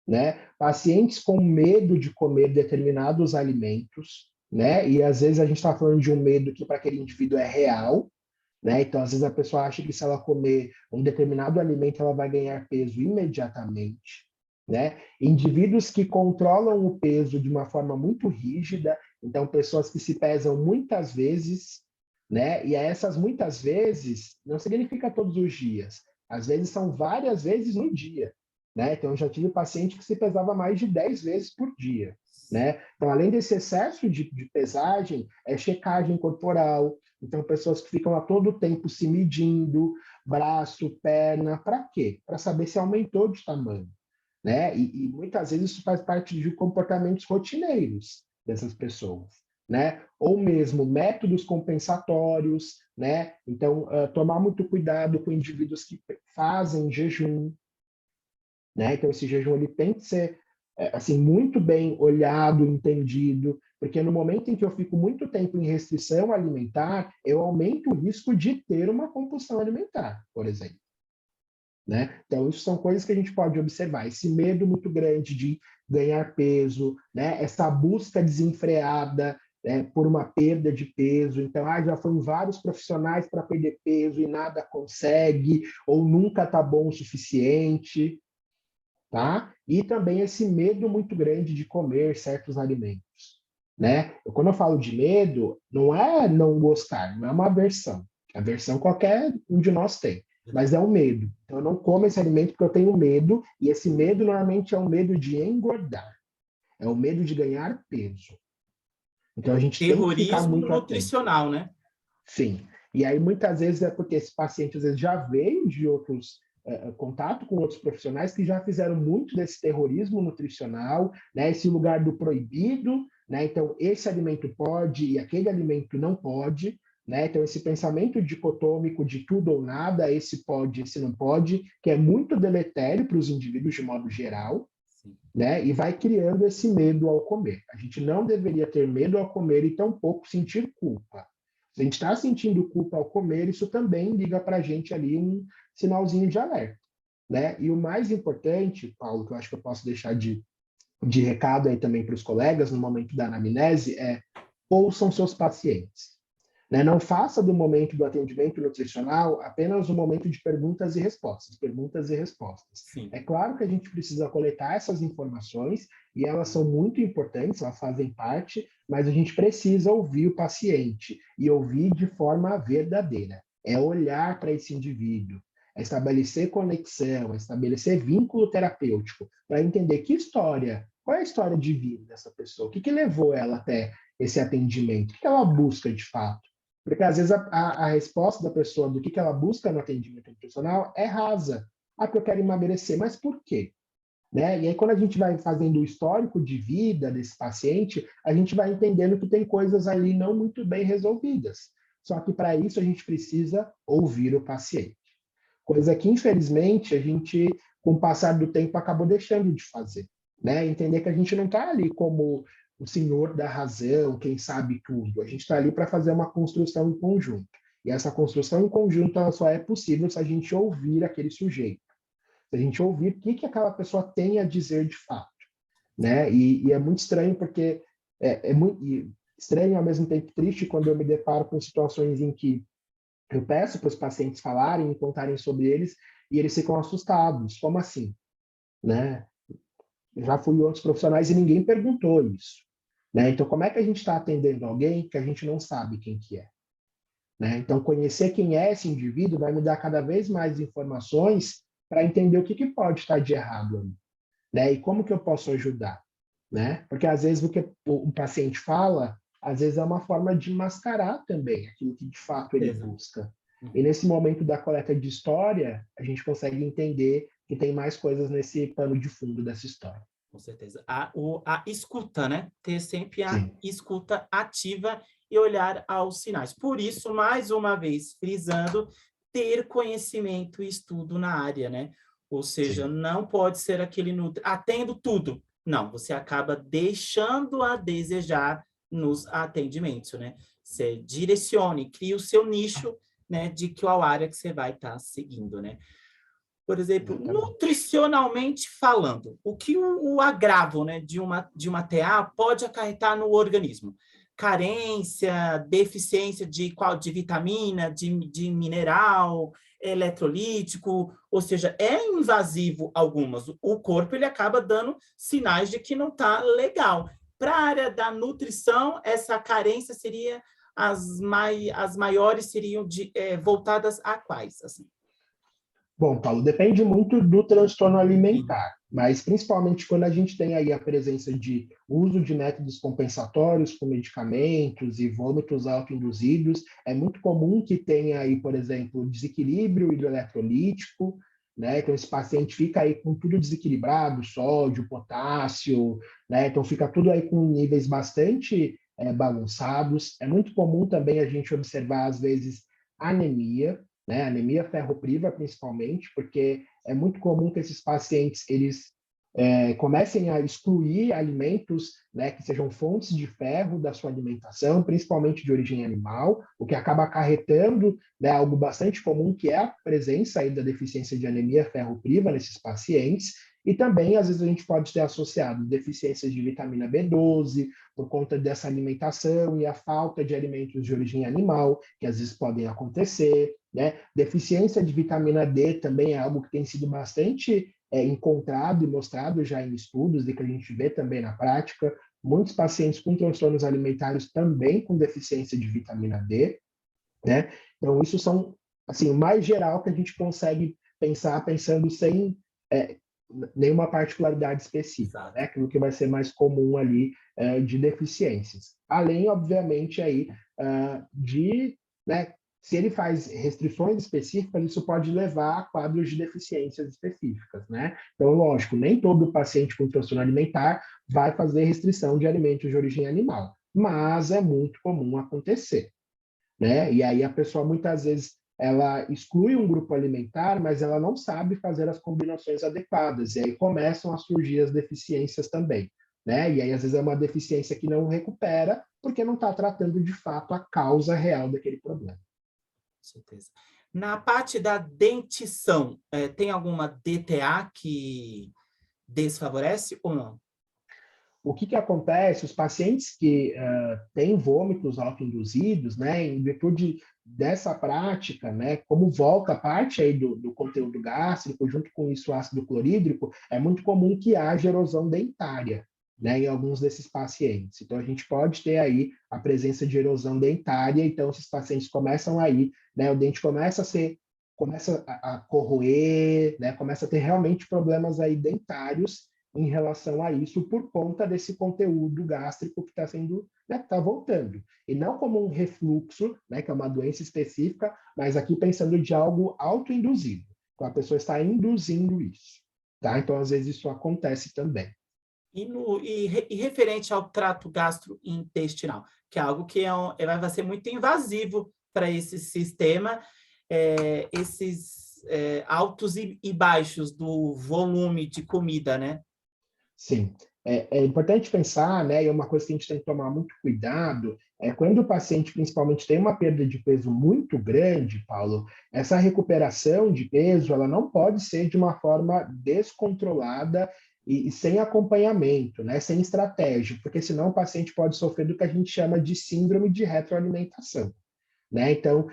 né? Pacientes com medo de comer determinados alimentos, né? E às vezes a gente está falando de um medo que para aquele indivíduo é real, né? Então, às vezes a pessoa acha que se ela comer um determinado alimento, ela vai ganhar peso imediatamente, né? Indivíduos que controlam o peso de uma forma muito rígida, então pessoas que se pesam muitas vezes, né? E essas muitas vezes não significa todos os dias, às vezes são várias vezes no dia, né? Então, eu já tive paciente que se pesava mais de 10 vezes por dia, né? Então, além desse excesso de pesagem, é checagem corporal. Então, pessoas que ficam a todo tempo se medindo, braço, perna, para quê? Para saber se aumentou de tamanho, né? E muitas vezes isso faz parte de comportamentos rotineiros dessas pessoas, né? Ou mesmo métodos compensatórios, né? Então, tomar muito cuidado com indivíduos que fazem jejum, né? Então, esse jejum ele tem que ser assim muito bem olhado, entendido, porque no momento em que eu fico muito tempo em restrição alimentar, eu aumento o risco de ter uma compulsão alimentar, por exemplo. Né? Então, isso são coisas que a gente pode observar. Esse medo muito grande de ganhar peso, né? Essa busca desenfreada, né, por uma perda de peso. Então, já foi em vários profissionais para perder peso e nada consegue, ou nunca está bom o suficiente. Tá? E também esse medo muito grande de comer certos alimentos, né? Quando eu falo de medo, não é não gostar, não é uma aversão. Aversão qualquer um de nós tem, mas é um medo. Então, eu não como esse alimento porque eu tenho medo, e esse medo normalmente é um medo de engordar, é o medo de ganhar peso. É Então, a o gente tem que ficar terrorismo muito atento. nutricional, né? Sim. E aí, muitas vezes, é porque esse paciente, às vezes, já veio de outros contato com outros profissionais que já fizeram muito desse terrorismo nutricional, né? Esse lugar do proibido, né? Então, esse alimento pode e aquele alimento não pode, né? Então, esse pensamento dicotômico de tudo ou nada, esse pode, esse não pode, que é muito deletério para os indivíduos de modo geral, Sim. né? E vai criando esse medo ao comer. A gente não deveria ter medo ao comer e tampouco sentir culpa. Se a gente está sentindo culpa ao comer, isso também liga para a gente ali um sinalzinho de alerta, né? E o mais importante, Paulo, que eu acho que eu posso deixar de recado aí também para os colegas no momento da anamnese é: ouçam seus pacientes. Né? Não faça do momento do atendimento nutricional apenas um momento de perguntas e respostas, perguntas e respostas. Sim. É claro que a gente precisa coletar essas informações e elas são muito importantes, elas fazem parte, mas a gente precisa ouvir o paciente e ouvir de forma verdadeira. É olhar para esse indivíduo, é estabelecer conexão, é estabelecer vínculo terapêutico para entender que história, qual é a história de vida dessa pessoa, o que levou ela até esse atendimento, o que ela busca de fato. Porque às vezes a resposta da pessoa do que ela busca no atendimento nutricional é rasa. Porque eu quero emagrecer, mas por quê? Né? E aí, quando a gente vai fazendo o histórico de vida desse paciente, a gente vai entendendo que tem coisas ali não muito bem resolvidas. Só que para isso a gente precisa ouvir o paciente. Coisa que, infelizmente, a gente, com o passar do tempo, acabou deixando de fazer. Né? Entender que a gente não está ali como o senhor da razão, quem sabe tudo. A gente está ali para fazer uma construção em conjunto. E essa construção em conjunto ela só é possível se a gente ouvir aquele sujeito. Se a gente ouvir o que aquela pessoa tem a dizer de fato. Né? E é muito estranho porque é muito estranho e ao mesmo tempo triste quando eu me deparo com situações em que eu peço para os pacientes falarem e contarem sobre eles e eles ficam assustados. Como assim? Né? Eu já fui em outros profissionais e ninguém perguntou isso. Né? Então, como é que a gente está atendendo alguém que a gente não sabe quem que é? Né? Então, conhecer quem é esse indivíduo vai me dar cada vez mais informações para entender o que pode estar de errado ali. Né? E como que eu posso ajudar? Né? Porque às vezes o que o paciente fala, às vezes é uma forma de mascarar também aquilo que de fato ele busca. E nesse momento da coleta de história, a gente consegue entender que tem mais coisas nesse pano de fundo dessa história. Com certeza. A escuta, né? Ter sempre a Sim. escuta ativa e olhar aos sinais. Por isso, mais uma vez, frisando, ter conhecimento e estudo na área, né? Ou seja, Sim. não pode ser aquele atendo tudo. Não, você acaba deixando a desejar nos atendimentos, né? Você direcione, cria o seu nicho, né? De qual área que você vai estar seguindo, né? Por exemplo, Exatamente. nutricionalmente falando, o que o agravo, né, de uma TA pode acarretar no organismo? carência, deficiência de vitamina, de mineral, eletrolítico, ou seja, é invasivo algumas. O corpo ele acaba dando sinais de que não está legal. Para a área da nutrição, essa carência seria as maiores seriam voltadas a quais? Assim? Bom, Paulo, depende muito do transtorno alimentar, mas principalmente quando a gente tem aí a presença de uso de métodos compensatórios com medicamentos e vômitos autoinduzidos, é muito comum que tenha aí, por exemplo, desequilíbrio hidroeletrolítico, né? Então esse paciente fica aí com tudo desequilibrado, sódio, potássio, né? Então fica tudo aí com níveis bastante bagunçados. É muito comum também a gente observar, às vezes, anemia, né? Anemia ferropriva, principalmente, porque é muito comum que esses pacientes eles comecem a excluir alimentos, né, que sejam fontes de ferro da sua alimentação, principalmente de origem animal, o que acaba acarretando, né, algo bastante comum, que é a presença aí da deficiência de anemia ferropriva nesses pacientes. E também, às vezes, a gente pode ter associado deficiências de vitamina B12, por conta dessa alimentação e a falta de alimentos de origem animal, que às vezes podem acontecer, né? Deficiência de vitamina D também é algo que tem sido bastante encontrado e mostrado já em estudos e que a gente vê também na prática. Muitos pacientes com transtornos alimentares também com deficiência de vitamina D, né? Então, isso são, assim, o mais geral que a gente consegue pensar, pensando sem nenhuma particularidade específica, né? Aquilo que vai ser mais comum ali de deficiências. Além, obviamente, aí de, né, se ele faz restrições específicas, isso pode levar a quadros de deficiências específicas, né? Então, lógico, nem todo paciente com transtorno alimentar vai fazer restrição de alimentos de origem animal, mas é muito comum acontecer, né? E aí a pessoa muitas vezes ela exclui um grupo alimentar, mas ela não sabe fazer as combinações adequadas, e aí começam a surgir as deficiências também, né? E aí às vezes é uma deficiência que não recupera, porque não está tratando de fato a causa real daquele problema. Com certeza. Na parte da dentição, tem alguma DTA que desfavorece ou não? O que acontece? Os pacientes que têm vômitos autoinduzidos, né, em virtude dessa prática, né, como volta parte aí do conteúdo gástrico, junto com isso o ácido clorídrico, é muito comum que haja erosão dentária, né, em alguns desses pacientes. Então, a gente pode ter aí a presença de erosão dentária, então esses pacientes começam aí, né, o dente começa a corroer, né, começa a ter realmente problemas aí dentários, em relação a isso por conta desse conteúdo gástrico que está sendo, né, tá voltando. E não como um refluxo, né, que é uma doença específica, mas aqui pensando de algo autoinduzido. Então a pessoa está induzindo isso. Tá? Então, às vezes, isso acontece também. E referente ao trato gastrointestinal, que é algo que vai ser muito invasivo para esse sistema, esses altos e baixos do volume de comida, né? Sim, é importante pensar, né, e é uma coisa que a gente tem que tomar muito cuidado, quando o paciente principalmente tem uma perda de peso muito grande, Paulo, essa recuperação de peso, ela não pode ser de uma forma descontrolada e sem acompanhamento, né, sem estratégia, porque senão o paciente pode sofrer do que a gente chama de síndrome de retroalimentação, né? Então,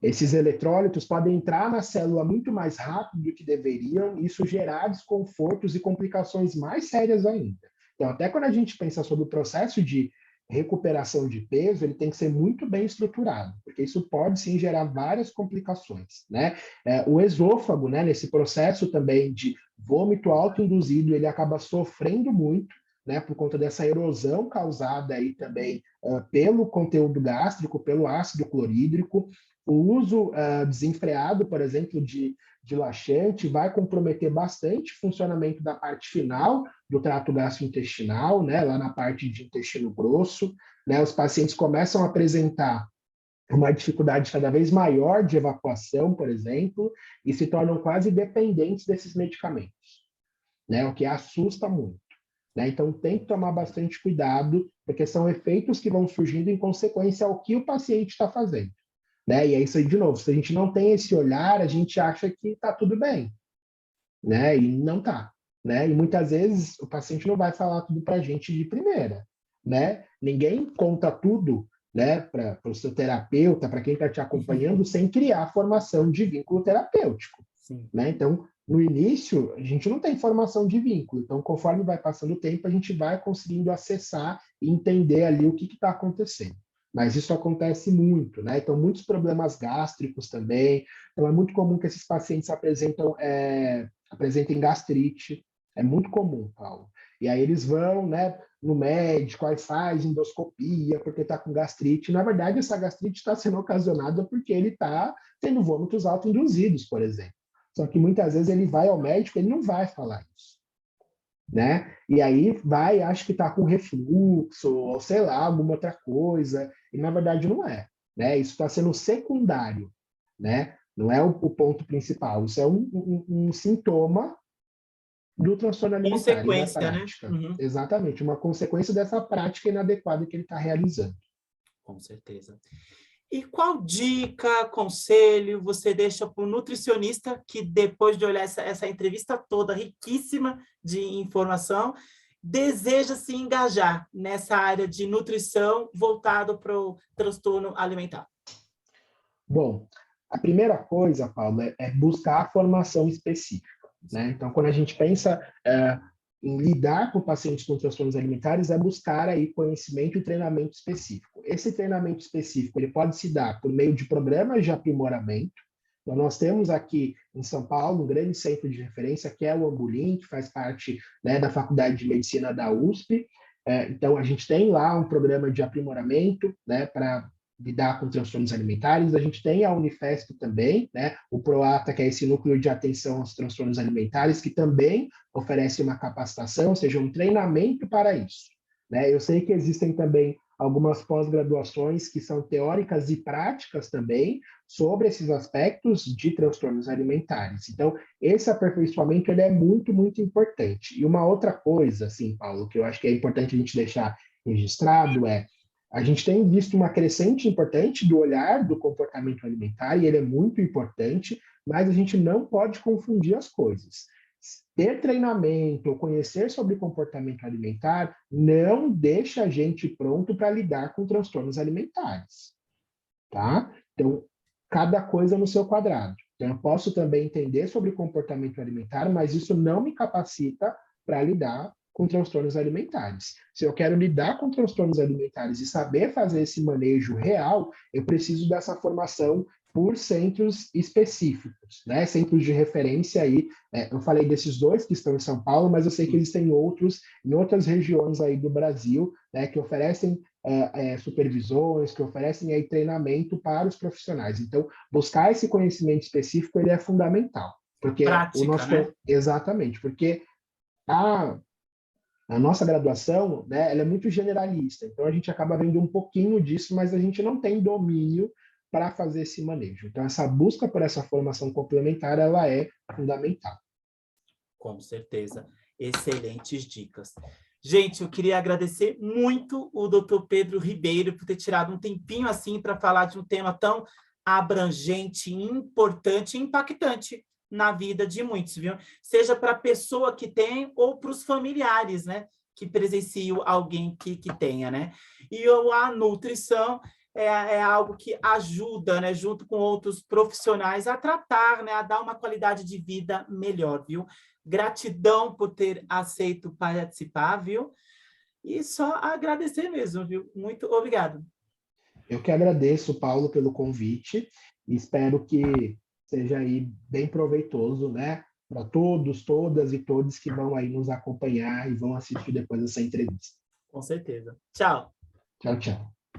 esses eletrólitos podem entrar na célula muito mais rápido do que deveriam, e isso gerar desconfortos e complicações mais sérias ainda. Então, até quando a gente pensa sobre o processo de recuperação de peso, ele tem que ser muito bem estruturado, porque isso pode sim gerar várias complicações, né? O esôfago, né, nesse processo também de vômito autoinduzido, ele acaba sofrendo muito, né, por conta dessa erosão causada aí também pelo conteúdo gástrico, pelo ácido clorídrico. O uso desenfreado, por exemplo, de laxante vai comprometer bastante o funcionamento da parte final do trato gastrointestinal, né, lá na parte de intestino grosso, né, os pacientes começam a apresentar uma dificuldade cada vez maior de evacuação, por exemplo, e se tornam quase dependentes desses medicamentos, né, o que assusta muito, né? Então tem que tomar bastante cuidado, porque são efeitos que vão surgindo em consequência ao que o paciente está fazendo, né? E é isso aí, de novo, se a gente não tem esse olhar, a gente acha que está tudo bem, né? E não está. né? E muitas vezes o paciente não vai falar tudo para a gente de primeira, né? Ninguém conta tudo, né, para o seu terapeuta, para quem está te acompanhando, sem criar formação de vínculo terapêutico, Sim. né? Então, no início, a gente não tem formação de vínculo. Então, conforme vai passando o tempo, a gente vai conseguindo acessar e entender ali o que está acontecendo. Mas isso acontece muito, né? Então, muitos problemas gástricos também. Então, é muito comum que esses pacientes apresentem gastrite. É muito comum, Paulo. E aí eles vão, né, no médico, aí faz endoscopia porque está com gastrite. Na verdade, essa gastrite está sendo ocasionada porque ele está tendo vômitos autoinduzidos, por exemplo. Só que muitas vezes ele vai ao médico, ele não vai falar isso, né? E aí vai, acha que está com refluxo, ou sei lá, alguma outra coisa, e na verdade não é, né? Isso está sendo secundário, né? Não é o ponto principal, isso é um sintoma do transtorno alimentar e da Consequência, né? prática. Exatamente, uma consequência dessa prática inadequada que ele está realizando. Com certeza. E qual dica, conselho você deixa para o nutricionista que, depois de olhar essa entrevista toda riquíssima de informação, deseja se engajar nessa área de nutrição voltado para o transtorno alimentar? Bom, a primeira coisa, Paulo, é buscar a formação específica, né? Então, quando a gente pensa em lidar com pacientes com transtornos alimentares, é buscar aí conhecimento e treinamento específico. Esse treinamento específico ele pode se dar por meio de programas de aprimoramento. Então, nós temos aqui em São Paulo um grande centro de referência, que é o Ambulim, que faz parte, né, da Faculdade de Medicina da USP. Então, a gente tem lá um programa de aprimoramento, né, para lidar com transtornos alimentares. A gente tem a Unifesp também, né, o PROATA, que é esse núcleo de atenção aos transtornos alimentares, que também oferece uma capacitação, ou seja, um treinamento para isso, né? Eu sei que existem também algumas pós-graduações que são teóricas e práticas também sobre esses aspectos de transtornos alimentares. Então, esse aperfeiçoamento ele é muito, muito importante. E uma outra coisa, assim, Paulo, que eu acho que é importante a gente deixar registrado a gente tem visto uma crescente importante do olhar do comportamento alimentar, e ele é muito importante, mas a gente não pode confundir as coisas. Ter treinamento ou conhecer sobre comportamento alimentar não deixa a gente pronto para lidar com transtornos alimentares, tá? Então, cada coisa no seu quadrado. Então, eu posso também entender sobre comportamento alimentar, mas isso não me capacita para lidar com transtornos alimentares. Se eu quero lidar com transtornos alimentares e saber fazer esse manejo real, eu preciso dessa formação por centros específicos, né? Centros de referência aí. Eu falei desses dois que estão em São Paulo, mas eu sei que existem outros em outras regiões aí do Brasil, né, que oferecem supervisões, que oferecem aí treinamento para os profissionais. Então, buscar esse conhecimento específico ele é fundamental, porque Prática, né? Exatamente, porque a nossa graduação, né, ela é muito generalista, então a gente acaba vendo um pouquinho disso, mas a gente não tem domínio para fazer esse manejo. Então, essa busca por essa formação complementar, ela é fundamental. Com certeza. Excelentes dicas. Gente, eu queria agradecer muito o Dr. Pedro Ribeiro por ter tirado um tempinho assim para falar de um tema tão abrangente, importante e impactante na vida de muitos, viu? Seja para a pessoa que tem ou para os familiares, né? Que presenciam alguém que tenha, né? E a nutrição é algo que ajuda, né, junto com outros profissionais, a tratar, né, a dar uma qualidade de vida melhor, viu? Gratidão por ter aceito participar, viu? E só agradecer mesmo, viu? Muito obrigado. Eu que agradeço, Paulo, pelo convite e espero que seja aí bem proveitoso, né, para todos, todas e todos que vão aí nos acompanhar e vão assistir depois dessa entrevista. Com certeza. Tchau. Tchau, tchau.